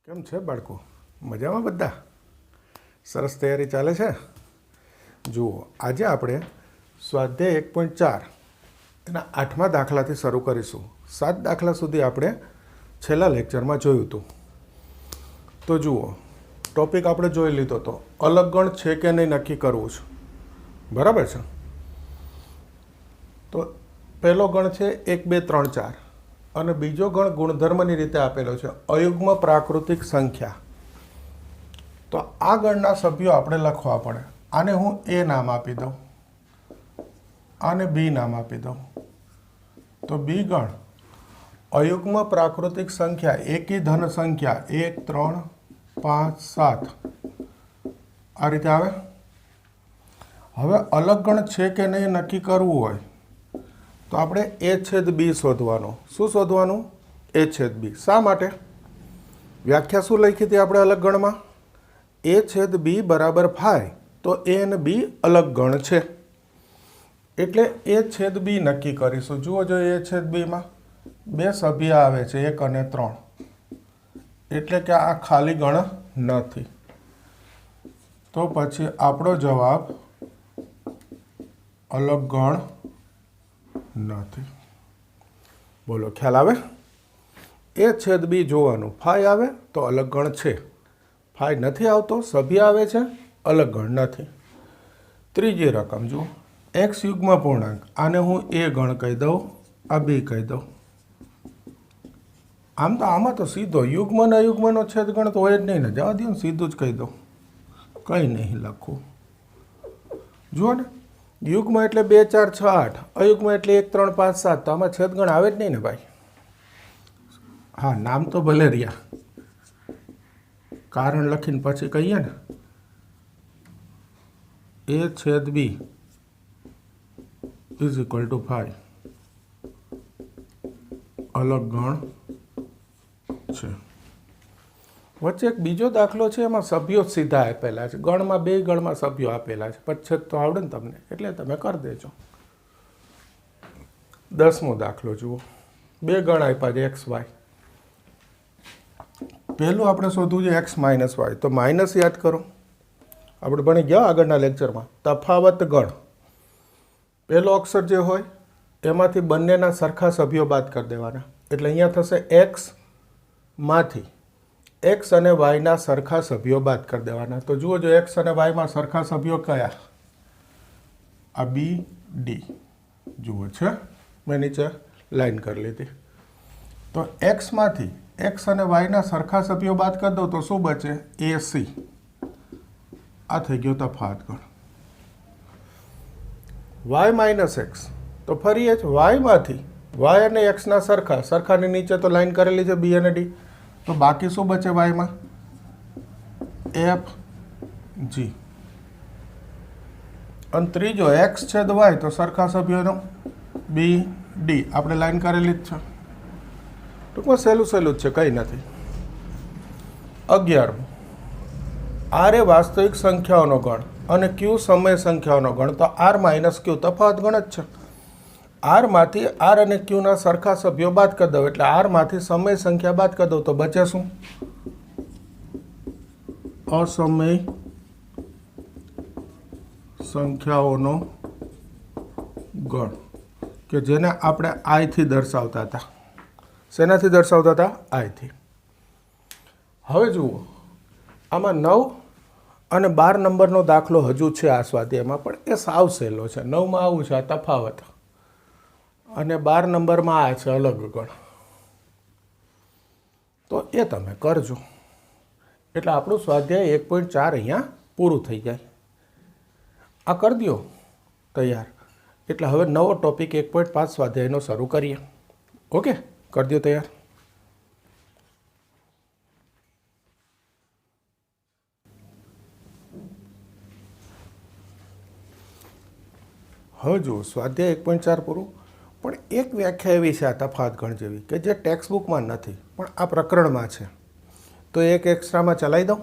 કેમ છે બાળકો? મજામાં બધા? સરસ તૈયારી ચાલે છે? જુઓ, આજે આપણે સ્વાધ્યાય 1.4 એના 8મા દાખલાથી શરૂ કરીશું. 7 દાખલા સુધી આપણે છેલ્લા લેક્ચરમાં જોયું હતું. તો જુઓ, ટોપિક આપણે જોઈ લીધો હતો, અલગ ગણ છે કે નહીં નક્કી કરવું છે. બરાબર છે? તો પહેલો ગણ છે 1 2 3 4 અને બીજો ગણ ગુણધર્મની રીતે આપેલો છે અયુગ્મ પ્રાકૃતિક સંખ્યા. તો આ ગણના સભ્યો આપણે લખવા પડે. આને હું એ નામ આપી દઉં, આને બી નામ આપી દઉં. તો બી ગણ અયુગ્મ પ્રાકૃતિક સંખ્યા એકી ધન સંખ્યા 1 3 5 7 આ રીતે આવે. હવે અલગ ગણ છે કે નહીં નક્કી કરવું હોય તો આપણે એ છેદ બી શોધવાનું. શું શોધવાનું? એ છેદ બી. શા માટે? વ્યાખ્યા શું લખી હતી આપણે અલગ ગણમાં? એ છેદ બી બરાબર ફાય. તો એ અને બી અલગ ગણ છે એટલે એ છેદ બી નક્કી કરીશું. જુઓ, જો એ છેદ બીમાં બે સભ્ય આવે છે 1 અને 3 એટલે કે આ ખાલી ગણ નથી. તો પછી આપણો જવાબ અલગ ગણ નથી. બોલો, ખ્યાલ આવે? એ છેદ બી જોવાનું. ફાઈ આવે તો અલગ ગણ છે, ફાઈ નથી આવતો, સભ્ય આવે છે, અલગ ગણ નથી. ત્રીજી રકમ જુઓ, એક્સ યુગ્મ પૂર્ણાંક. આને હું એ ગણ કહી દઉં, આ બી કહી દઉં. આમ તો આમાં તો સીધો યુગ્મ ને અયુગ્મનો છેદ ગણ તો હોય જ નહીં ને. જવા દો ને, સીધું જ કહી દઉં, કંઈ નહીં લખવું. જુઓ ને, યુગ્મ એટલે 2 4 6 8, અયુગ્મ એટલે 1 3 5 7. તો આમાં છેદગણ આવે જ નહીં ને ભાઈ. હા, નામ તો ભલે રહ્યા, કારણ લખીને પછી કહીએ ને એ છેદ બી ઇઝ ઇક્વલ ટુ 5 અલગ ગણ છે. વચ્ચે એક બીજો દાખલો છે, એમાં સભ્યો સીધા આપેલા છે. ગણમાં બે ગણમાં સભ્યો આપેલા છે. પછેદ તો આવડે ને તમને, એટલે તમે કરી દેજો. 10મો દાખલો જુઓ, બે ગણ આપ્યા છે એક્સ વાય. પહેલું આપણે શોધવું છે એક્સ માઇનસ વાય. તો માઇનસ યાદ કરો, આપણે ભણી ગયા આગળના લેક્ચરમાં. તફાવત ગણ, પહેલો અક્ષર જે હોય એમાંથી બંનેના સરખા સભ્યો બાદ કરી દેવાના. એટલે અહીંયા થશે એક્સ માંથી એક્સ અને વાયના સરખા સભ્યો બાદ કરી દેવાના. તો જુઓ, જો એક્સ અને વાયમાં સરખા સભ્યો કયા? આ બી ડી જુઓ છે, મેં નીચે લાઈન કરી લીધી. તો એક્સમાંથી એક્સ અને વાયના સરખા સભ્યો બાદ કરી દો તો શું બચે? A C. આ થઈ ગયો તફાવત ગણ. વાય માઇનસ એક્સ, તો ફરી એ જ વાયમાંથી વાય અને એક્સના સરખા, સરખાની નીચે તો લાઈન કરેલી છે બી અને ડી. તો બાકી શું બચે વાયમાં? F G. અને ત્રીજો એક્સ છેદ વાય, તો સરખા સભ્યોનો બી ડી. આપણે લાઈન કરેલી જ છે. ટૂંકમાં સહેલું સહેલું જ છે, કંઈ નથી. 11મું, આર એ વાસ્તવિક સંખ્યાઓનો ગણ અને ક્યુ સમય સંખ્યાઓનો ગણ. તો આર માઇનસ ક્યુ તફાવત ગણ જ છે. આરમાંથી આર અને ક્યુના સરખા સભ્યો બાદ કરી દો એટલે આરમાંથી સમય સંખ્યા બાદ કરી દો તો બચે શું? અસમય સંખ્યાઓનો ગણ, કે જેને આપણે આઈથી દર્શાવતા હતા. શેનાથી દર્શાવતા હતા? આઈથી. હવે જુઓ, આમાં 9 અને 12 નંબરનો દાખલો હજુ છે આ સ્વાધ્યાયમાં, પણ એ સાવ સહેલો છે. 9માં આવું છે આ તફાવત, અને 12 નંબરમાં આ છે અલગ ગણ. તો એ તમે કરજો એટલે આપણું સ્વાધ્યાય 1.4 અહીંયા પૂરું થઈ જાય. આ કરી દો તૈયાર, એટલે હવે નવો ટોપિક 1.5 સ્વાધ્યાયનો શરૂ કરીએ. ઓકે, કરી દો તૈયાર. હવે જુઓ, સ્વાધ્યાય 1.4 પૂરું. પણ એક વ્યાખ્યા એવી છે આ તફાવત ગણ જેવી, કે જે ટેક્સ્ટ બુકમાં નથી પણ આ પ્રકરણમાં છે. તો એક એક્સ્ટ્રામાં ચલાવી દઉં.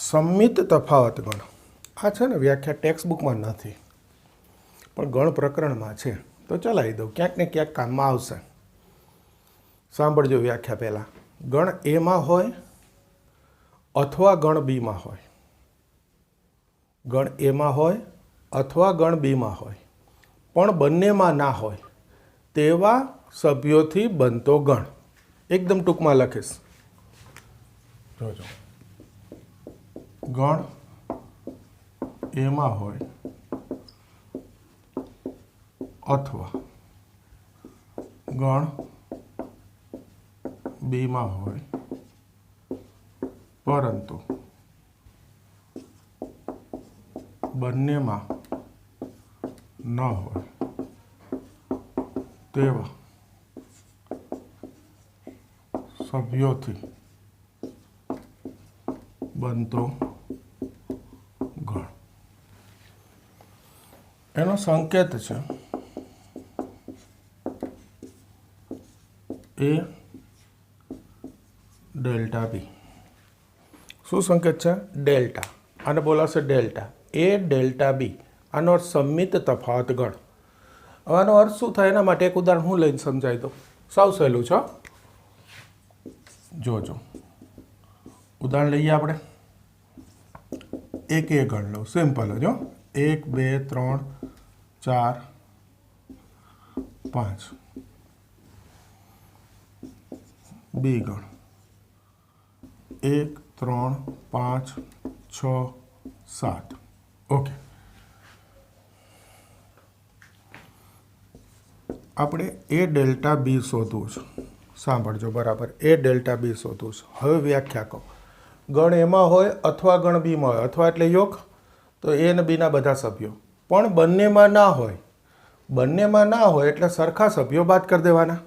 સંમિત તફાવત ગણ આ છે ને વ્યાખ્યા ટેક્સ્ટ બુકમાં નથી પણ ગણ પ્રકરણમાં છે, તો ચલાવી દઉં, ક્યાંક ને ક્યાંક કામમાં આવશે. સાંભળજો વ્યાખ્યા પહેલાં. ગણ એમાં હોય અથવા ગણ બીમાં હોય. ગણ એમાં હોય અથવા ગણ બીમાં હોય પણ બંનેમાં ના હોય તેવા સભ્યોથી બનતો ગણ. એકદમ ટૂંકમાં લખીશ, જોજો. ગણ એમાં હોય અથવા ગણ બીમાં હોય પરંતુ બંનેમાં ન હોય તેવા સભ્યોથી બનતો ગણ. એનો સંકેત છે એ ડેલ્ટા બી. શું સંકેત છે? ડેલ્ટા. આને બોલાશે ડેલ્ટા. એ ડેલ્ટા બી. આનો અર્થ સંમિત તફાવત ગણ. હવે આનો અર્થ શું થાય એના માટે એક ઉદાહરણ હું લઈને સમજાવી દઉં. સાવ સહેલું છે. જોજો ઉદાહરણ લઈએ આપણે. એક એ ગણ લઉં, સિમ્પલ જ. 1 2 3 4 5. બી ગણ 1 3 5 6 7. ઓકે, આપણે એ ડેલ્ટા બી શોધવું છે. સાંભળજો બરાબર, એ ડેલ્ટા બી શોધવું છે. હવે વ્યાખ્યા કહો. ગણ એમાં હોય અથવા ગણ બીમાં હોય. અથવા એટલે યોગ, તો એ અને બીના બધા સભ્યો, પણ બંનેમાં ના હોય. બંનેમાં ના હોય એટલે સરખા સભ્યો બાદ કરી દેવાના.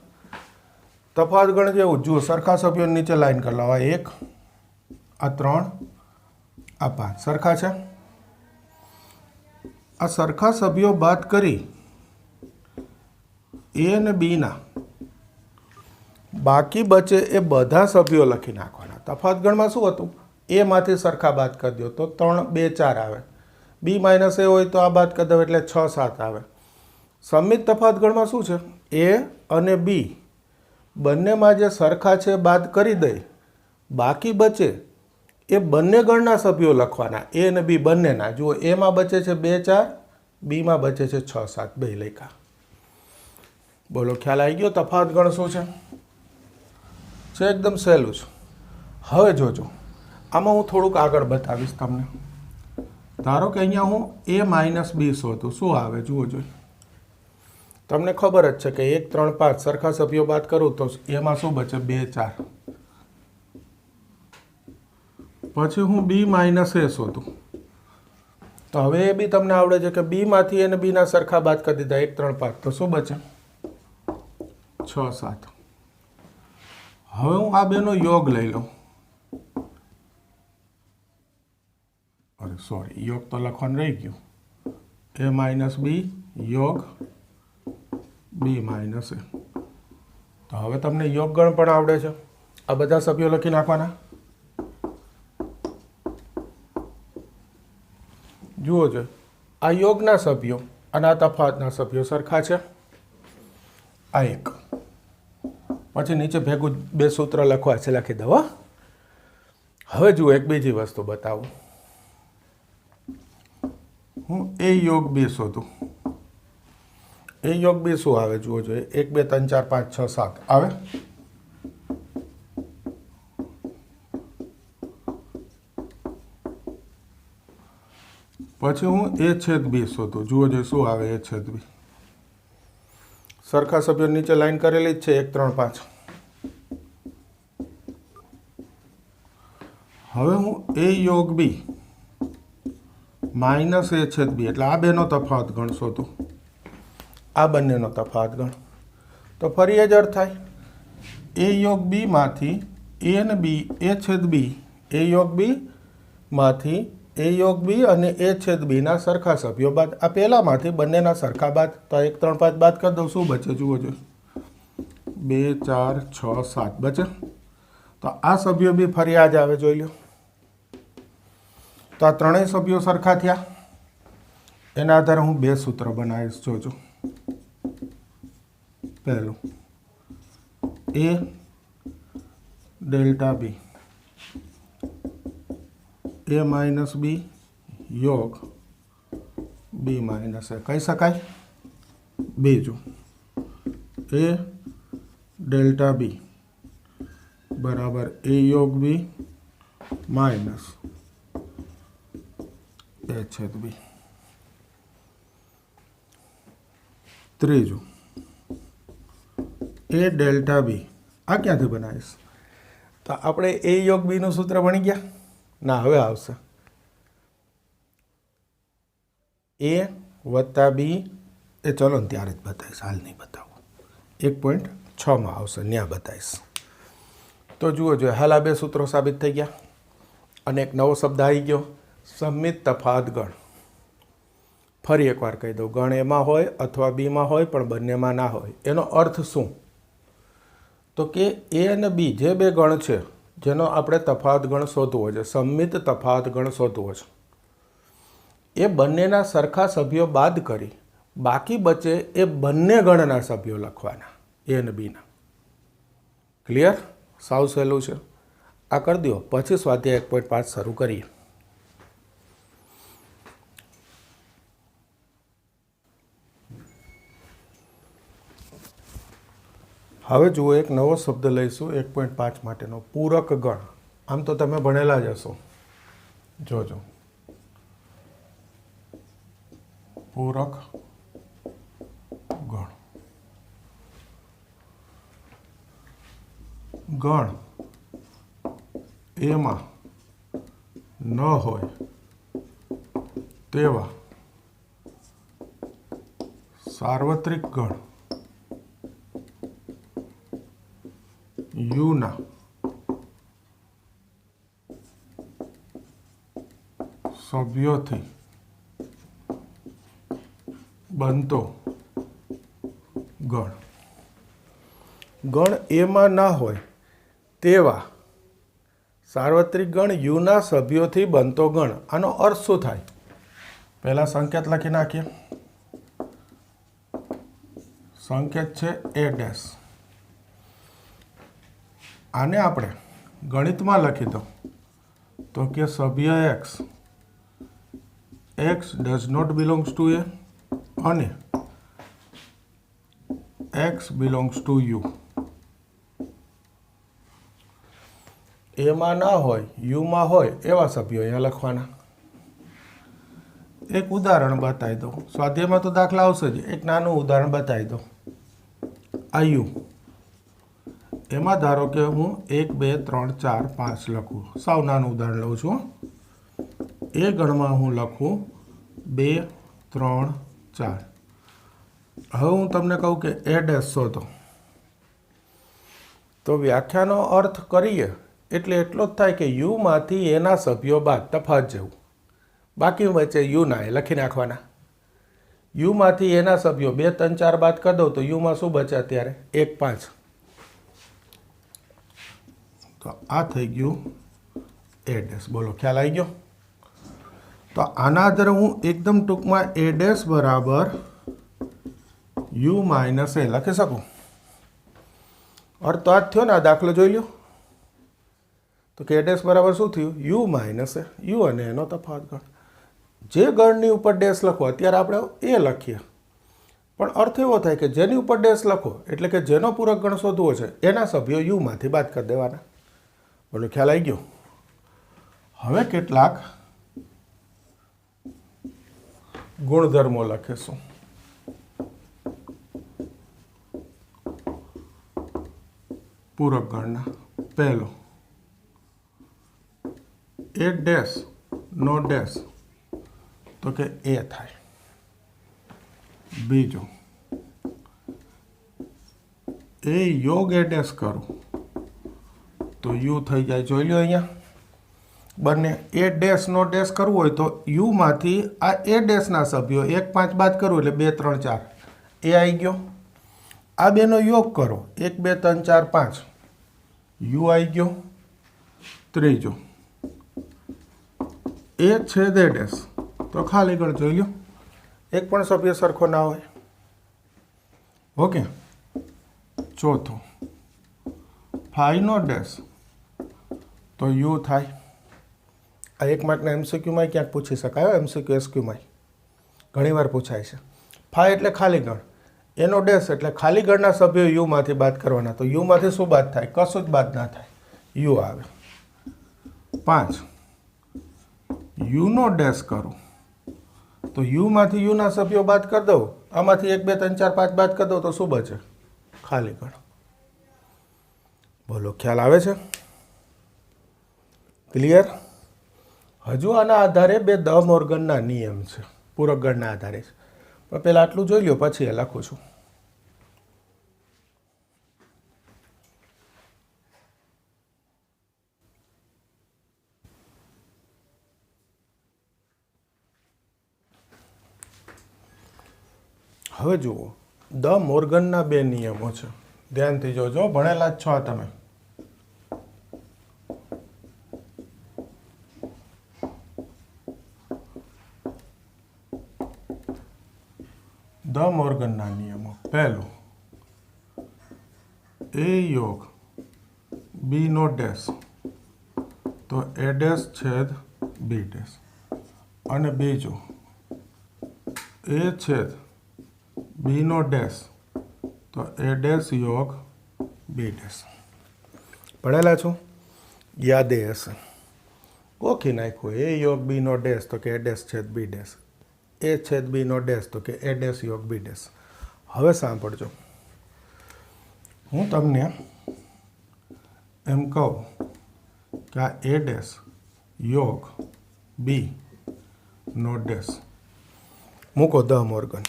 તફાવત ગણ જેવું જુઓ, સરખા સભ્યો નીચે લાઈન કરી લાવો. 1 આ 3 આ 5 સરખા છે. આ સરખા સભ્યો બાદ કરી એ અને બીના બાકી બચે એ બધા સભ્યો લખી નાખવાના. તફાવત ગણમાં શું હતું? એમાંથી સરખા બાદ કરી દો તો 3 2 4 આવે. બી માઇનસ એ હોય તો આ બાદ કરી દો એટલે 6 7 આવે. સંમિત તફાવત ગણમાં શું છે? એ અને બી બંનેમાં જે સરખા છે બાદ કરી દઈ, બાકી બચે એ બંને ગણના સભ્યો લખવાના. એ અને બી બંનેના. જુઓ, એમાં બચે છે 2 4, બીમાં બચે છે 6 7, બે લખ્યા. બોલો, ખ્યાલ આવી ગયો તફાવત ગણ શું છે? એકદમ સહેલું છે. હવે જોજો, આમાં હું થોડુંક આગળ બતાવીશ તમને. ધારો કે અહીંયા હું એ માઇનસ બી શોધું, શું આવે જુઓ જોઈએ. તમને ખબર જ છે કે 1 3 5 સરખા સભ્યો બાદ કરું તો એમાં શું બચે? 2 4. પછી હું બી માઇનસ એ શોધું, તો હવે એ બી તમને આવડે છે કે બીમાંથી એને બીના સરખા બાદ કરી દીધા 1 3 5, તો શું બચે? 6 7. હવે હું આ બેનો યોગ લઈ લઉં. અરે સોરી, યોગ તો લખવાનું રહી ગયું. એ માઇનસ બી યોગ બી માઇનસ એ. તો હવે તમને યોગ ગણ પણ આવડે છે. આ બધા સભ્યો લખી નાખવાના. જુઓ છો, આ યોગના સભ્યો અને આ તફાવતના સભ્યો સરખા છે. આ એક. પછી નીચે ભેગું 2 સૂત્ર લખવા છે, લખી દો. હવે જુઓ, એક બીજી વસ્તુ બતાવું. હું એ યોગ બી શોધું. એ યોગ બી શું આવે જુઓ જોઈએ. 1 2 3 4 5 6 7 આવે. પછી હું એ છેદ બી શોધું. જુઓ જોઈએ શું આવે એ છેદ બી. સરખા સભ્યો નીચે લાઈન કરેલી જ છે 1 3 5. હવે હું એ યોગ બી માઇનસ એ છેદ બી, એટલે આ બેનો તફાવત ગણ શોધું. આ બંનેનો તફાવત ગણ. તો ફરી એ જ અર્થ થાય. એ યોગ બી માંથી એ અને બી એ છેદ બી, એ યોગ બી માંથી એ યોગ બી અને એ છેદ બીના સરખા સભ્યો બાદ. આ પહેલામાંથી બંનેના સરખા બાદ. તો 1 3 5 બાદ કરી દઉં, શું બચે જુઓ જોઈએ. 2 4 6 7 બચે. તો આ સભ્યો બી ફરી આ જ આવે, જોઈ લો. તો આ ત્રણેય સભ્યો સરખા થયા. એના આધારે હું બે સૂત્ર બનાવીશ. જોજો, પહેલું એ ડેલ્ટા બી એ માઇનસ બી યોગ બી માઇનસ એ કહી શકાય. બીજું એ ડેલ્ટા બી બરાબર એ યોગ બી માઇનસ એ છેદ બી. ત્રીજું એ ડેલ્ટા બી આ ક્યાંથી બનાવીશ? તો આપણે એ યોગ બીનું સૂત્ર ભણી ગયા ના, હવે આવશે એ વત્તા બી. એ ચલો ને ત્યારે જ બતાવીશ, હાલ નહીં બતાવું. 1.6 આવશે, ત્યાં બતાવીશ. તો જુઓ જોઈએ, હાલ આ બે સૂત્રો સાબિત થઈ ગયા અને એક નવો શબ્દ આવી ગયો, સંમિત તફાવત ગણ. ફરી એકવાર કહી દઉં, ગણ એમાં હોય અથવા બીમાં હોય પણ બંનેમાં ના હોય. એનો અર્થ શું? તો કે એ અને બી જે બે ગણ છે જેનો આપણે તફાવત ગણ શોધવો છે, સંમિત તફાવત ગણ શોધવો છે, એ બંનેના સરખા સભ્યો બાદ કરી બાકી બચે એ બંને ગણના સભ્યો લખવાના, એ અને બીના. ક્લિયર? સાવ સહેલું છે. આ કરી દો, પછી સ્વાધ્યાય 1.5 શરૂ કરીએ. હવે જુઓ, એક નવો શબ્દ લઈશું 1.5 માટેનો, પૂરક ગણ. આમ તો તમે ભણેલા જ હશો, જોજો. પૂરક ગણ. ગણ એમાં ન હોય તેવા સાર્વત્રિક ગણ યુના સભ્યોથી બનતો ગણ. ગણ એમાં ના હોય તેવા સાર્વત્રિક ગણ યુના સભ્યોથી બનતો ગણ. આનો અર્થ શું થાય? પહેલા સંકેત લખી નાખીએ. સંકેત છે એ ડેશ. આને આપણે ગણિતમાં લખી દો તો કે સભ્ય x does not belongs to A અને એક્સ બિલોંગ્સ ટુ યુ. એમાં ના હોય યુમાં હોય એવા સભ્યો અહીંયા લખવાના. એક ઉદાહરણ બતાવી દો. સ્વાધ્યાયમાં તો દાખલા આવશે જ. એક નાનું ઉદાહરણ બતાવી દો. આ યુ, એમાં ધારો કે હું 1 2 3 4 5 લખું. સાવ નાનું ઉદાહરણ લઉં છું. એ ગણમાં હું લખું 2 3 4. હવે હું તમને કહું કે એ ડેશ શોધો, તો વ્યાખ્યાનો અર્થ કરીએ એટલે એટલો જ થાય કે યુમાંથી એના સભ્યો બાદ તફાવત જેવું. બાકી વચ્ચે યુના એ લખી નાખવાના. યુમાંથી એના સભ્યો 2 3 4 બાદ કરી દઉં તો યુમાં શું બચે અત્યારે? 1 5. તો આ થઈ ગયું એ ડેશ. બોલો, ખ્યાલ આવી ગયો? તો આના આધારે હું એકદમ ટૂંકમાં એ ડેશ બરાબર યુ માઇનસ એ લખી શકું. અર્થ તો આ જ થયો ને. આ દાખલો જોઈ લો તો કે એ ડેશ બરાબર શું થયું? You minus A. યુ અને એનો તફાવત ગણ. જે ગણની ઉપર ડેશ લખો, અત્યારે આપણે એ લખીએ, પણ અર્થ એવો થાય કે જેની ઉપર ડેશ લખો એટલે કે જેનો પૂરક ગણ શોધવો છે એના સભ્યો યુમાંથી બાદ કરી દેવાના. બોલો, ખ્યાલ આવી ગયો? હવે કેટલાક ગુણધર્મો લખીશું. પૂરક ગણના. પહેલો, એ ડેશ નો ડેશ તો કે એ થાય. બીજો, એ યોગ એ ડેશ કરું તો યુ થઈ જાય. જોઈ લો અહીંયા બંને. એ ડેશ નો ડેશ કરવું હોય તો યુમાંથી આ એ ડેશના સભ્યો 1 5 બાદ કરવું એટલે 2 3 4 એ આવી ગયો. આ બેનો યોગ કરો 1 2 3 4 5 યુ આવી ગયો. ત્રીજો, એ છેદ એ ડેશ તો ખાલી ગણ જોઈ લો, એક પણ સભ્ય સરખો ના હોય. ઓકે. ચોથું, ફાઈનો ડેશ તો યુ થાય. આ એક માર્કના એમસીક્યુમાં ક્યાંક પૂછી શકાય, એમસીક્યુ એસક્યુમાં ઘણીવાર પૂછાય છે. ફાઈ એટલે ખાલી ગણ, એનો ડેશ એટલે ખાલી ગણના સભ્યો યુમાંથી બાદ કરવાના. તો યુમાંથી શું બાદ થાય? કશું જ બાદ ના થાય, યુ આવે. 5, યુનો ડેશ કરું તો યુમાંથી યુના સભ્યો બાદ કરી દઉં, આમાંથી 1 2 3 4 5 બાદ કરી દઉં તો શું બચે? ખાલી ગણ. બોલો, ખ્યાલ આવે છે? ક્લિયર? હજુ આના આધારે બે દ મોર્ગનના નિયમ છે, પૂરક ગણના આધારે છે. પણ પહેલાં આટલું જોઈ લો, પછી એ લખું છું. હવે જુઓ, દ મોર્ગનના બે નિયમો છે, ધ્યાનથી જોજો, ભણેલા જ છો તમે. દ મોર્ગનના નિયમો. પહેલું, એ યોગ બી નો ડેશ તો એ ડેશ છેદ બી ડેશ. અને બીજું, એ છેદ બી નો ડેશ તો એ ડેશ યોગ બી ડેશ. ભણેલા છો? યાદ એ હશે. ગોખી નાખ્યું, એ યોગ બી નો ડેશ તો કે એ ડેશ છેદ બી ડેશ, એ છેદ બી નો ડેશ તો કે એ ડેશ યોગ બી ડેશ. હવે સાંભળજો, હું તમને એમ કહું કે આ એ ડેશ યોગ બી નો ડેશ મૂકો દ મોર્ગન,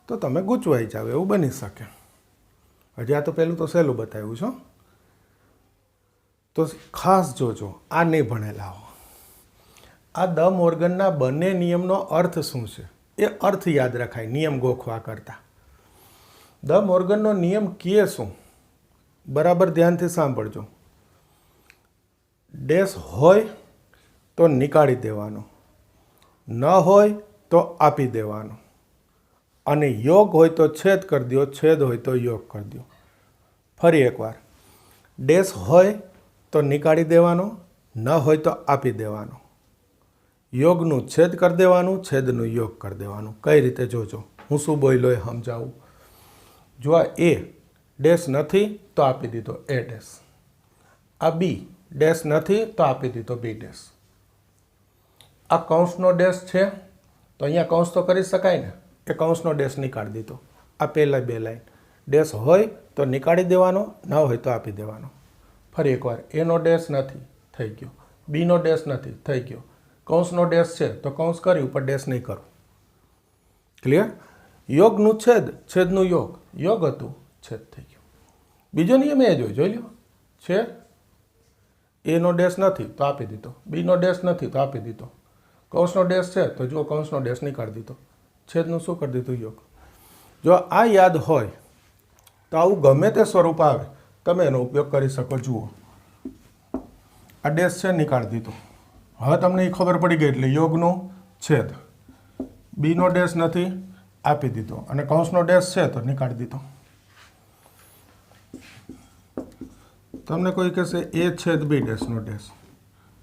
તો તમે ગૂંચવાઈ જાવ એવું બની શકે. હજી આ તો પહેલું તો સહેલું બતાવ્યું છે, તો ખાસ જોજો, આ નહીં ભણેલા હો. આ દ મોર્ગનના બંને નિયમનો અર્થ શું છે એ અર્થ યાદ રખાય નિયમ ગોખવા કરતાં. દ મોર્ગનનો નિયમ કહે શું? બરાબર ધ્યાનથી સાંભળજો. ડેશ હોય તો નીકાળી દેવાનો, ન હોય તો આપી દેવાનો, અને યોગ હોય તો છેદ કરી દો, છેદ હોય તો યોગ કરી દો. ફરી એકવાર, ડેશ હોય તો નીકાળી દેવાનો, ન હોય તો આપી દેવાનો, યોગનું છેદ કરી દેવાનું, છેદનું યોગ કરી દેવાનું. કઈ રીતે જોજો, હું શું બોલ્યો એ સમજાવું. જો આ એ ડેશ નથી તો આપી દીધો એ ડેશ, આ બી ડેશ નથી તો આપી દીધો બી ડેશ. આ કૌંસનો ડેશ છે તો અહીંયા કૌંસ તો કરી શકાય ને, એ કૌંસનો ડેશ નીકાળી દીધો. આ પહેલાં બે લાઈન, ડેશ હોય તો નીકાળી દેવાનો, ન હોય તો આપી દેવાનો. ફરી એકવાર, એનો ડેશ નથી, થઈ ગયો. બીનો ડેશ નથી, થઈ ગયો. કૌંસનો ડેશ છે તો કૌંસ કર્યું પણ ડેશ નહીં કરું. ક્લિયર? યોગનું છેદ, છેદનું યોગ, યોગ હતું, છેદ થઈ ગયું. બીજો નિયમ એ જોઈ લો, છે એનો ડેશ નથી તો આપી દીધો, બીનો ડેશ નથી તો આપી દીધો, કૌંસનો ડેશ છે તો જો કૌંસનો ડેશ નીકાળી દીધો, છેદનું શું કરી દીધું? યોગ. જો આ યાદ હોય તો આવું ગમે તે સ્વરૂપ આવે તમે એનો ઉપયોગ કરી શકો. જુઓ, આ ડેશ છે, નીકાળી દીધો. હવે તમને એ ખબર પડી ગઈ એટલે યોગનો છેદ, બીનો ડેશ નથી, આપી દીધો, અને કૌંસનો ડેશ છે તો નીકાળી દીધો. તમને કોઈ કહેશે એ છેદ બી ડેશનો ડેશ,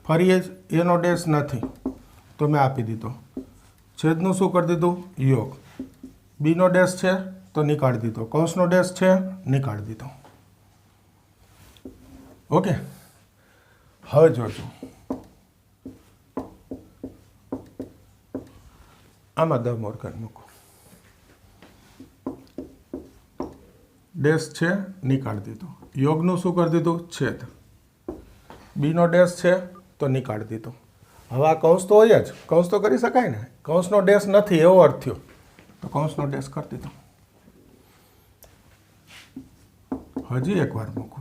ફરી એનો ડેશ નથી તો મેં આપી દીધો, છેદનું શું કરી દીધું? યોગ. બીનો ડેશ છે તો નીકાળી દીધો, કૌંસનો ડેશ છે, નીકાળી દીધો. ઓકે. હવે જોજો, આમાં દ મોર્ગન મૂકો, ડેશ છે, નીકાળી દીધો, યોગનું શું કરી દીધું? છેદ. બીનો ડેશ છે તો નીકાળી દીધો. હવે આ કૌંસ તો હોય જ, કૌંસ તો કરી શકાય ને, કૌંસનો ડેશ નથી એવો અર્થ થયો તો કૌંસનો ડેશ કરી દીધો. હજી એકવાર મૂકો,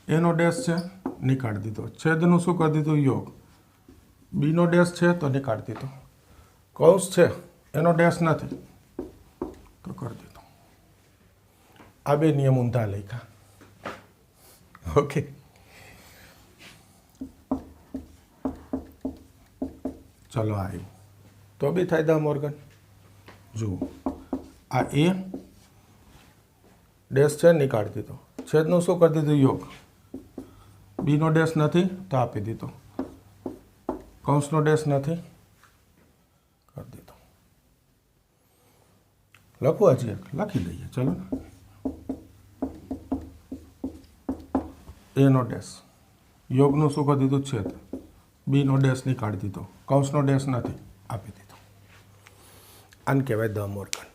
એનો ડેશ છે, નીકાળી દીધો, છેદનું શું કરી દીધું? યોગ. બીનો ડેશ છે તો નીકાળી દીધો, કૌંસ છે, એનો ડેશ નથી તો કરી દીધો. આ બે નિયમ ઊંધા લખ્યા. ઓકે, ચલો આવ્યું તો બી થાય ધ મોર્ગન. જુઓ આ એ ડેશ છે નીકાળી દીધો, છેદનું શું કરી દીધું યોગ, બીનો ડેશ નથી તો આપી દીધો, કૌંસનો ડેશ નથી કરી દીધો. લખવું હજી એક લખી દઈએ ચલો ને. એનો ડેશ, યોગનું શું કરી દીધું છેદ, બીનો ડેશ નીકાળી દીધો, કૌંસનો ડેશ નથી આપી દીધો. આને કહેવાય ધ મોર્ગન.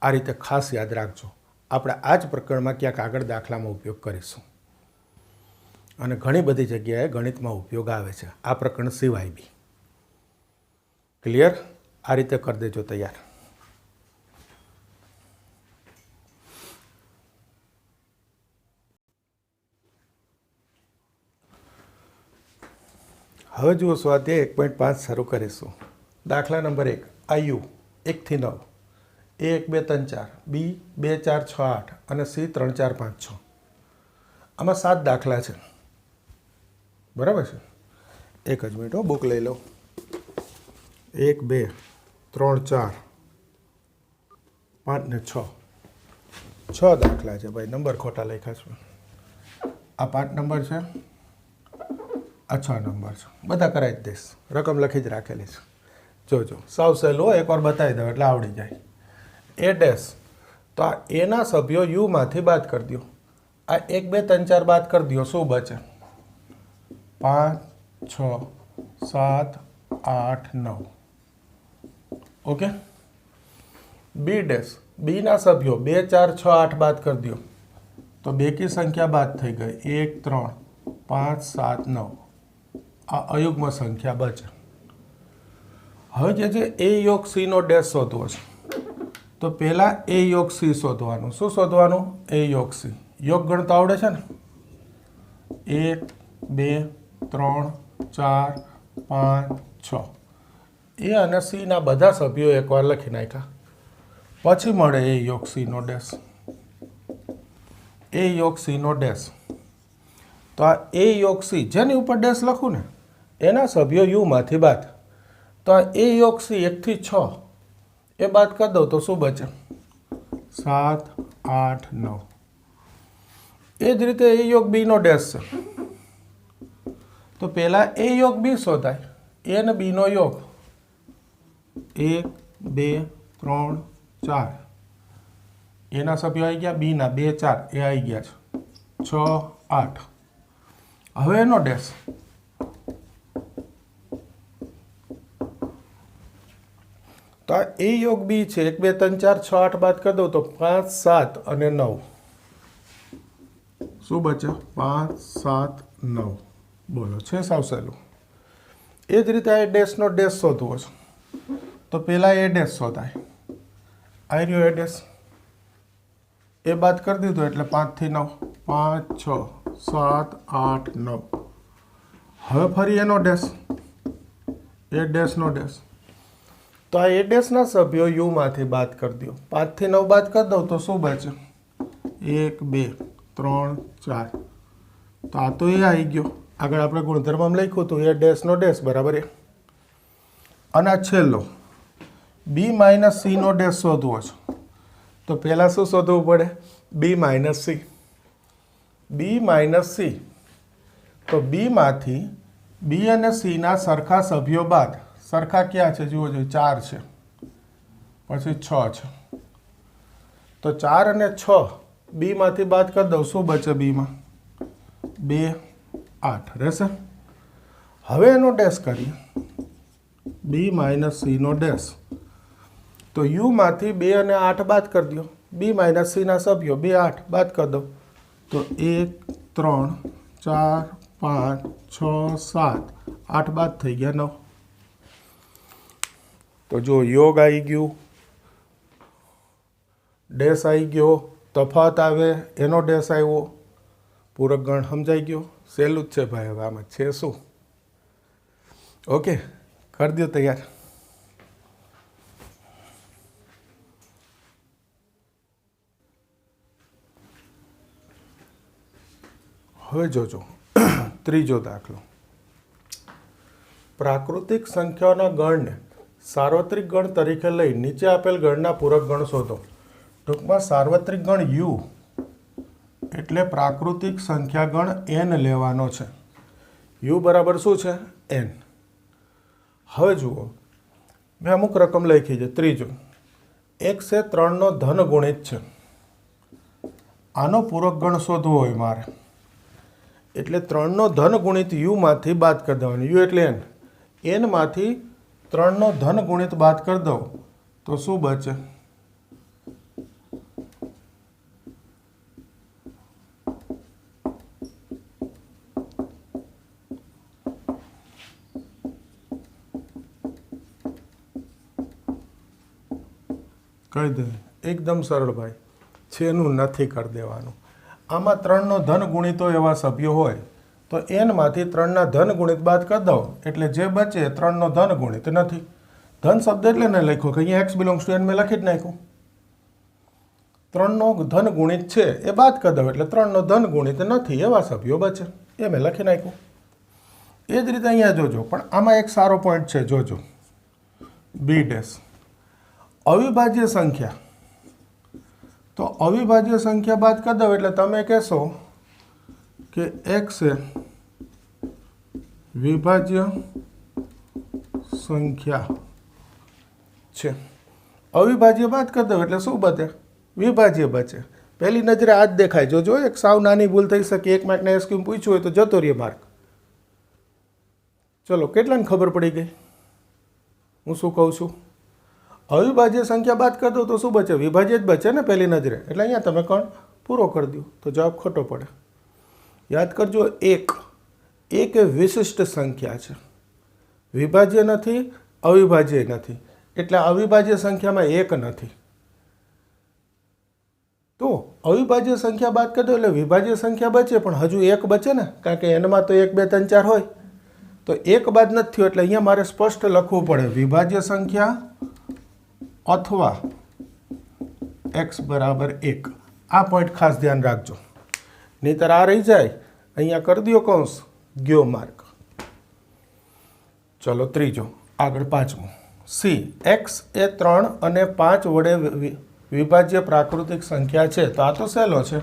આ રીતે ખાસ યાદ રાખજો. આપણે આ જ પ્રકરણમાં ક્યાંક આગળ દાખલામાં ઉપયોગ કરીશું અને ઘણી બધી જગ્યાએ ગણિતમાં ઉપયોગ આવે છે આ પ્રકરણ સિવાય બી. ક્લિયર? આ રીતે કરી દેજો તૈયાર. હવે જુઓ સ્વાધ્યાય 1.5 શરૂ કરીશું. દાખલા નંબર 1, આ યુ 1 થી 9, એ 1 2 3 4, બી 2 4 6 8 અને સી 3 4 5 6. આમાં 7 દાખલા છે. બરાબર છે? એક જ મિનિટ, બુક લઈ લો. 1 2 3 4 5 ને 6, 6 દાખલા છે ભાઈ. નંબર ખોટા લખ્યા છે. આ 5 નંબર છે, આ 6 નંબર છે. બધા કરાવી જ દઈશ, રકમ લખી જ રાખેલી છે. જોજો સાવ સહેલું, એકવાર બતાવી દો એટલે આવડી જાય. એ ડેશ, તો આ એના સભ્યો યુમાંથી બાદ કરી દો. આ 1 2 3 4 બાદ કરી દો, શું બચે? 5 6 7 8 9. ઓકે. બી ડેશ, બીના સભ્યો 2 4 6 8 બાદ કરી દો, તો બેકી સંખ્યા બાદ થઈ ગઈ. 1 3 5 7 9. આ અયુગ્મ સંખ્યા બચે. હવે જે છે એ યોગ સી નો ડેશ શોધવો છે, તો પહેલાં એ યોગ સી શોધવાનું. શું શોધવાનું? એ યોગ સી. યોગ ગણતા આવડે છે ને? 1 2 3 4 5 6. એ અને સીના બધા સભ્યો એકવાર લખી નાખ્યા, પછી મળે એ યોગ સી નો ડેશ. એ યોગ સી નો ડેશ, તો આ એ યોગ સી જેની ઉપર ડેશ લખું ને એના સભ્યો યુમાંથી બાદ, તો આ એ યોગ સી 1 થી 6 એ બાદ કરી દઉં તો શું બચે? 7 8 9. એ જ રીતે એ યોગ બી નો ડેશ છે, તો પહેલાં એ યોગ બી શોધાય. એ અને બી નો યોગ 1 2 3 4. એના સભ્યો આવી ગયા, બીના 2 4 એ આવી ગયા છે, 6 8. હવે એનો ડેશ, તો આ એ યોગ બી છે. 1 2 3 4 6 8 બાદ કરી દઉં તો 5 7 અને 9. શું બચે? 5 7 9. બોલો, છે સાવ સહેલું. એ જ રીતે આ ડેશનો ડેશ શોધવો છે, તો પહેલાં એ ડેશ શોધાય. આવી રહ્યો એ ડેશ, એ બાદ કરી દીધો એટલે 5 થી 9, 5 6 7 8 9. હવે ફરી એનો ડેશ, એ ડેશનો ડેશ, તો આ એ ડેશના સભ્યો યુમાંથી બાદ કરી દો. 5 થી 9 બાદ કરી દઉં તો શું બચે? 1 2 3 4. તો આ તો એ આવી ગયો. આગળ આપણે ગુણધર્મમાં લખ્યું હતું એ ડેશનો ડેશ બરાબર એ. અને આ છેલ્લો બી માઇનસ સી નો ડેશ શોધવો છે, તો પહેલાં શું શોધવું પડે? બી માઇનસ સી. બી માઇનસ સી, તો બીમાંથી બી અને સીના સરખા સભ્યો બાદ. સરખા ક્યાં છે? જુઓ જોઈએ, 4 છે, પછી 6 છે, તો 4 અને 6 બીમાંથી બાદ કરી દઉં, શું બચે? બીમાં 2 8 રહેશે. હવે એનો ડેશ કરીએ, બી માઇનસ સી નો ડેશ, તો યુમાંથી 2 અને 8 બાદ કરી દો. બી માઇનસ સીના સભ્યો 2 8 બાદ કરી દો, તો 1 3 4 5 6 7 8 બાદ થઈ ગયા 9. તો જો યોગ આવી ગયું, ડેશ આવી ગયો, તફાત આવે એનો ડેશ આવ્યો, પૂરક ગણ સમજાઈ ગયો. સહેલું જ છે ભાઈ. હવે આમાં છે શું? ઓકે, કરી દો તૈયાર. હવે જોજો ત્રીજો દાખલો, પ્રાકૃતિક સંખ્યાઓના ગણને સાર્વત્રિક ગણ તરીકે લઈ નીચે આપેલ ગણના પૂરક ગણ શોધો. ટૂંકમાં સાર્વત્રિક ગણ યુ એટલે પ્રાકૃતિક સંખ્યા ગણ n લેવાનો છે. યુ બરાબર શું છે? n. હવે જુઓ, મેં અમુક રકમ લખી છે. ત્રીજો, x એ 3નો ધન ગુણિત છે. આનો પૂરક ગણ શોધવો હોય મારે, એટલે 3નો ધન ગુણિત યુમાંથી બાદ કરી દેવાનો. યુ એટલે n. nમાંથી 3નો ધન ગુણિત બાદ કરી દઉં તો શું બચે? કહી દે, એકદમ સરળ ભાઈ છે, એનું નથી કરી દેવાનું. આમાં 3નો ધન ગુણિતો એવા સભ્યો હોય તો nમાંથી 3ના ધન ગુણિત બાદ કરી દઉં એટલે જે બચે 3નો ધન ગુણિત નથી. ધન શબ્દ એટલે ને લખ્યો કે અહીંયા x બિલોંગ્સ ટુ n મેં લખી જ નાખ્યું. 3નો ધન ગુણિત છે એ બાદ કરી દઉં એટલે 3નો ધન ગુણિત નથી એવા સભ્યો બચે, એ મેં લખી નાખ્યું. એ જ રીતે અહીંયા જોજો, પણ આમાં એક સારો પોઈન્ટ છે, જોજો b ડેશ. અવિભાજ્ય સંખ્યા, તો અવિભાજ્ય સંખ્યા બાદ કરી દો એટલે તમે કહેશો કે x એ વિભાજ્ય સંખ્યા છે. અવિભાજ્ય બાદ કરી દો એટલે શું બચે? વિભાજ્ય બચે. પહેલી નજરે આ જ દેખાય. જોજો, એક સાવ નાની ભૂલ થઈ શકે. એક માર્કને એસક્યુમ પૂછ્યું હોય તો જતો રહે માર્ક. ચલો, કેટલાને ખબર પડી ગઈ હું શું કહું છું? અવિભાજ્ય સંખ્યા બાદ કરી દો તો શું બચે? વિભાજ્ય જ બચે ને પહેલી નજરે. એટલે અહીંયા તમે કણ પૂરો કરી દો તો જવાબ ખોટો પડે. યાદ કરજો, એક એ વિશિષ્ટ સંખ્યા છે, વિભાજ્ય નથી, અવિભાજ્ય નથી. એટલે અવિભાજ્ય સંખ્યામાં એક નથી. તો અવિભાજ્ય સંખ્યા બાદ કરી દો એટલે વિભાજ્ય સંખ્યા બચે, પણ હજુ એક બચે ને, કારણ કે એનમાં તો 1 2 3 4 હોય. તો એક બાદ નથી થયો એટલે અહીંયા મારે સ્પષ્ટ લખવું પડે વિભાજ્ય સંખ્યા અથવા x બરાબર 1. આ પોઈન્ટ ખાસ ધ્યાન રાખજો, નહીંતર આ રહી જાય. અહીંયા કરી દો કૌંસ, ગયો માર્ક. ચલો ત્રીજો, આગળ પાંચમું, c. x એ 3 અને 5 વડે વિભાજ્ય પ્રાકૃતિક સંખ્યા છે. તો આ તો સહેલો છે.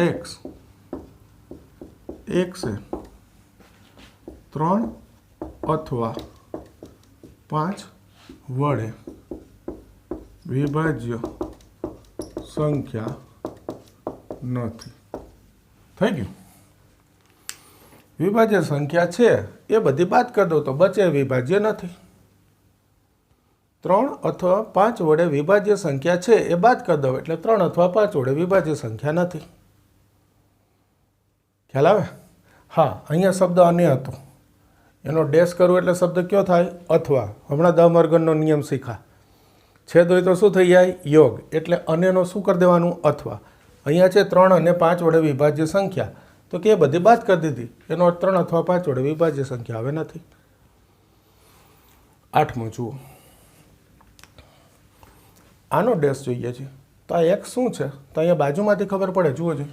x એ 3 અથવા 5 વડે વિભાજ્ય સંખ્યા નથી. થઈ ગયું? વિભાજ્ય સંખ્યા છે એ બધી બાદ કરી દો તો બચે વિભાજ્ય નથી. 3 અથવા 5 વડે વિભાજ્ય સંખ્યા છે એ બાદ કરી દો એટલે 3 અથવા 5 વડે વિભાજ્ય સંખ્યા નથી. ખ્યાલ આવે? હા, અહીંયા શબ્દ અન્ય હતો, એનો ડેશ કરવું એટલે શબ્દ કયો થાય? અથવા. હમણાં દમર્ગનનો નિયમ શીખા. છેદ હોય તો શું થઈ જાય? યોગ. એટલે અન્યનો શું કરી દેવાનું? અથવા. અહીંયા છે 3 અને 5 વડે વિભાજ્ય સંખ્યા, તો કે એ બધી બાદ કરી દીધી. એનો અર્થ 3 અથવા 5 વડે વિભાજ્ય સંખ્યા હવે નથી. આઠમું જુઓ, આનો ડેશ જોઈએ છે. તો આ x શું છે? તો અહીંયા બાજુમાંથી ખબર પડે. જુઓ છે,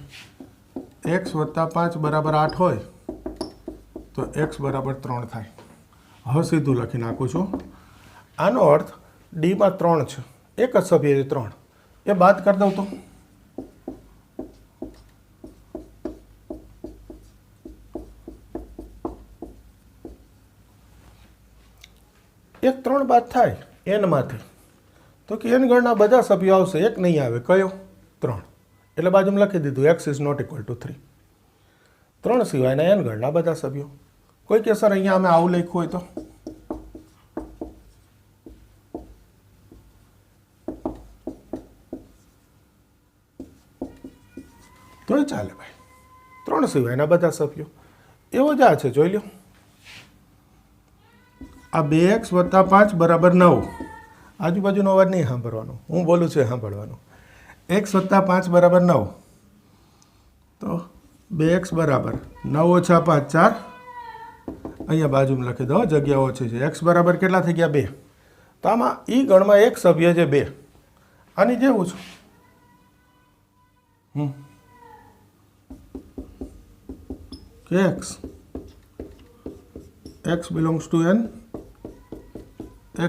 x વત્તા 5 બરાબર 8 હોય તો x બરાબર 3 થાય. હવે સીધું લખી નાખું છું. આનો અર્થ ડીમાં 3 છે, એક જ સભ્ય છે 3, એ બાદ કરી દઉં તો એક 3 બાદ થાય એનમાંથી. તો કે એન ગણના બધા સભ્યો આવશે, એક નહીં આવે. કયો? 3. એટલે બાજુમાં લખી દીધું x is not equal to 3. 3 સિવાયના એન ગણના બધા સભ્યો. કોઈ કે સર અહીંયા અમે આવું લખ્યું હોય તોય ચાલે ભાઈ. 3 સિવાયના બધા સભ્યો એવો જ આ છે, જોઈ લો. આ 2x વત્તા 5 બરાબર 9. આજુબાજુનો અવાજ નહીં સાંભળવાનો, હું બોલું છું સાંભળવાનું. x વત્તા 5 બરાબર 9. તો 2x બરાબર 9 ઓછા 5 4. અહીંયા બાજુમાં લખી દો, જગ્યા ઓછી છે. x બરાબર કેટલા થઈ ગયા? 2. તો આમાં ઈ ગણમાં એક સભ્ય છે 2. આની જેવું છે. કે x belongs to n,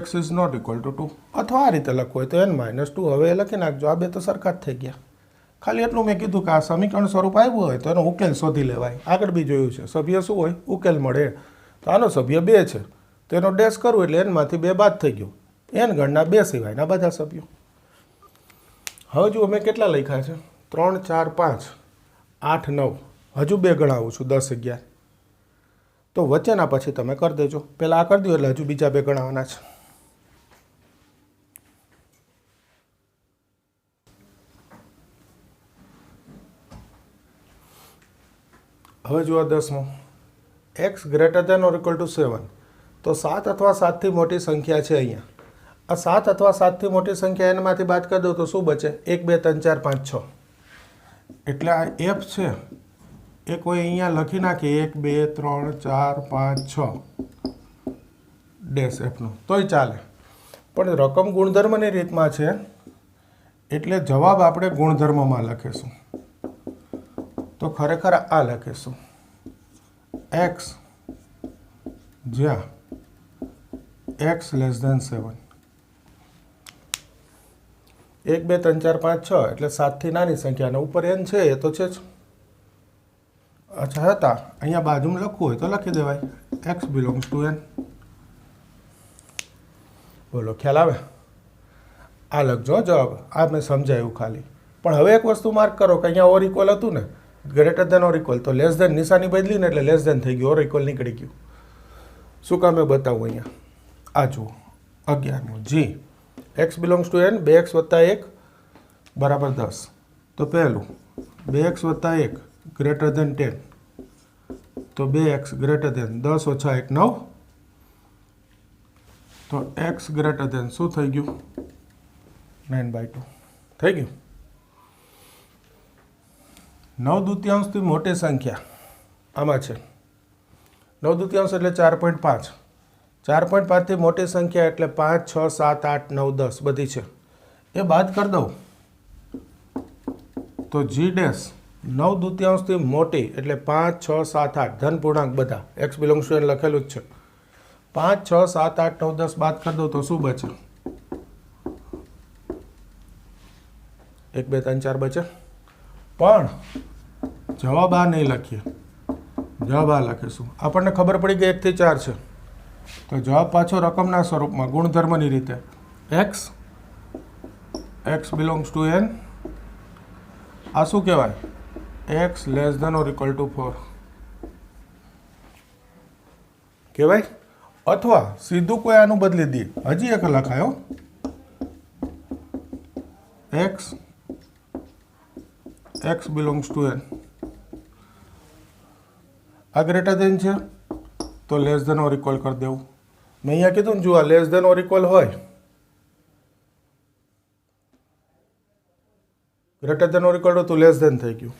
x is not equal to 2, અથવા આ રીતે લખવું હોય તો n-2. હવે એ લખી નાખજો, આ બે તો સરખા જ થઈ ગયા. ખાલી એટલું મેં કીધું કે આ સમીકરણ સ્વરૂપ આવ્યું હોય તો એનો ઉકેલ શોધી લેવાય. આગળ બી જોયું છે, સભ્ય શું હોય, ઉકેલ મળે. તો આનો સભ્ય 2 છે, તો એનો ડેશ કરવું એટલે n-માંથી 2 બાદ થઈ ગયું. n ગણના 2 સિવાયના બધા સભ્યો. હવે જુઓ મેં કેટલા લખ્યા છે, 3, 4, 5, 8, 9. હજુ 2 ગણાવું છું, 10, 11. તો વચ્ચેના પછી તમે કરી દેજો. પહેલાં આ કરી દો એટલે હજુ બીજા 2 ગણાવવાના છે. હવે જુઓ 10મો, x greater than or equal to 7. તો 7 અથવા 7થી મોટી સંખ્યા છે અહીંયા. આ 7 અથવા 7થી મોટી સંખ્યા એનમાંથી બાદ કરી દો તો શું બચે? 1, 2, 3, 4, 5, 6. એટલે આ f છે એ કોઈ અહીંયા લખી નાખીએ 1, 2, 3, 4, 5, 6 ડેશ એફનું તોય ચાલે. પણ રકમ ગુણધર્મની રીતમાં છે એટલે જવાબ આપણે ગુણધર્મમાં લખીશું. તો ખરેખર આ લખીશું x જ્યાં x લેસ ધેન 7. 1, 2, 3, 4, 5, 6 એટલે 7થી નાની સંખ્યા અને ઉપર n છે એ તો છે જ. અચ્છા હતા અહીંયા બાજુમાં લખવું હોય તો લખી દેવાય x બિલોંગ્સ ટુ n. બોલો ખ્યાલ આવે? આ લખજો જવાબ. આ મેં સમજાયું ખાલી. પણ હવે એક વસ્તુ માર્ક કરો કે અહીંયા ઓર ઇક્વલ હતું ને, ગ્રેટર ધેન ઓર ઇક્વલ, તો લેસ ધેન નિશાની બદલીને એટલે લેસ ધેન થઈ ગયું, ઓર ઇક્વલ નીકળી ગયું. શું કામ એ બતાવું અહીંયા? આ જુઓ 11મો જી x belongs to n, 2x વત્તા 1 બરાબર 10. તો પહેલું 2x વત્તા 1 ગ્રેટર ધેન 10. તો 2x ગ્રેટર ધેન 10 ઓછા 1 9. તો x ગ્રેટર ધેન શું થઈ ગયું? 9/2 થઈ ગયું. 9/2 મોટી સંખ્યા આમાં છે. 9/2 એટલે 4.5. 4.5થી મોટી સંખ્યા એટલે 5, 6, 7, 8, 9, 10 બધી છે. એ બાદ કરી દઉં તો જી ડેશ 9/2 મોટી એટલે 5, 6, 7, 8 ધન પૂર્ણાંક બધા x બિલોંગ્સ ટુ n લખેલું જ છે. 5, 6, 7, 8, 9, 10 બાદ કરી દઉં તો શું બચે? 1, 2, 3, 4 બચે. પણ જવાબ આ નહીં લખીએ, જવાબ આ લખીશું. આપણને ખબર પડી ગઈ 1 થી 4 છે તો જવાબ પાછો રકમના સ્વરૂપમાં ગુણધર્મની રીતે x બિલોંગ્સ ટુ n. આ શું કહેવાય? x less than or equal to 4 કહેવાય. અથવા સીધું કોઈ આનું બદલી દે. હજી એક લખાયો x બિલોંગ્સ ટુ n. આ ગ્રેટર ધેન છે તો લેસ ધેન ઓર ઇક્વલ કરી દેવું. મેં અહીંયા કીધું ને, જુઓ લેસ ધેન ઓર ઇક્વલ હોય, ગ્રેટર ધેન ઓર ઇક્વલ તો લેસ ધેન થઈ ગયું.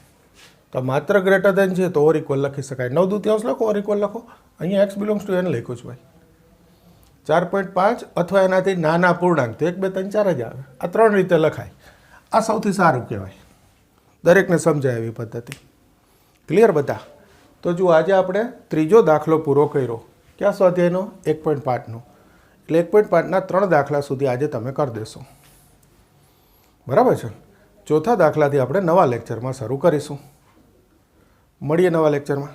તો માત્ર ગ્રેટર ધેન છે તો ઓર ઇક્વલ લખી શકાય. 9/2 લખો, ઓર ઇક્વલ લખો. અહીંયા x બિલોંગ્સ ટુ n લખ્યું છે ભાઈ. 4.5 અથવા એનાથી નાના પૂર્ણાંક તો 1, 2, 3, 4 જ આવે. આ 3 રીતે લખાય. આ સૌથી સારું કહેવાય. દરેકને સમજાય એવી પદ્ધતિ. ક્લિયર બધા? તો જુઓ આજે આપણે ત્રીજો દાખલો પૂરો કર્યો. ક્યાં સ્વાધ્યાયનો? 1.5નો. એટલે 1.5ના 3 દાખલા સુધી આજે તમે કરી દેશો. બરાબર છે? ચોથા દાખલાથી આપણે નવા લેક્ચરમાં શરૂ કરીશું. મળીએ નવા લેક્ચરમાં.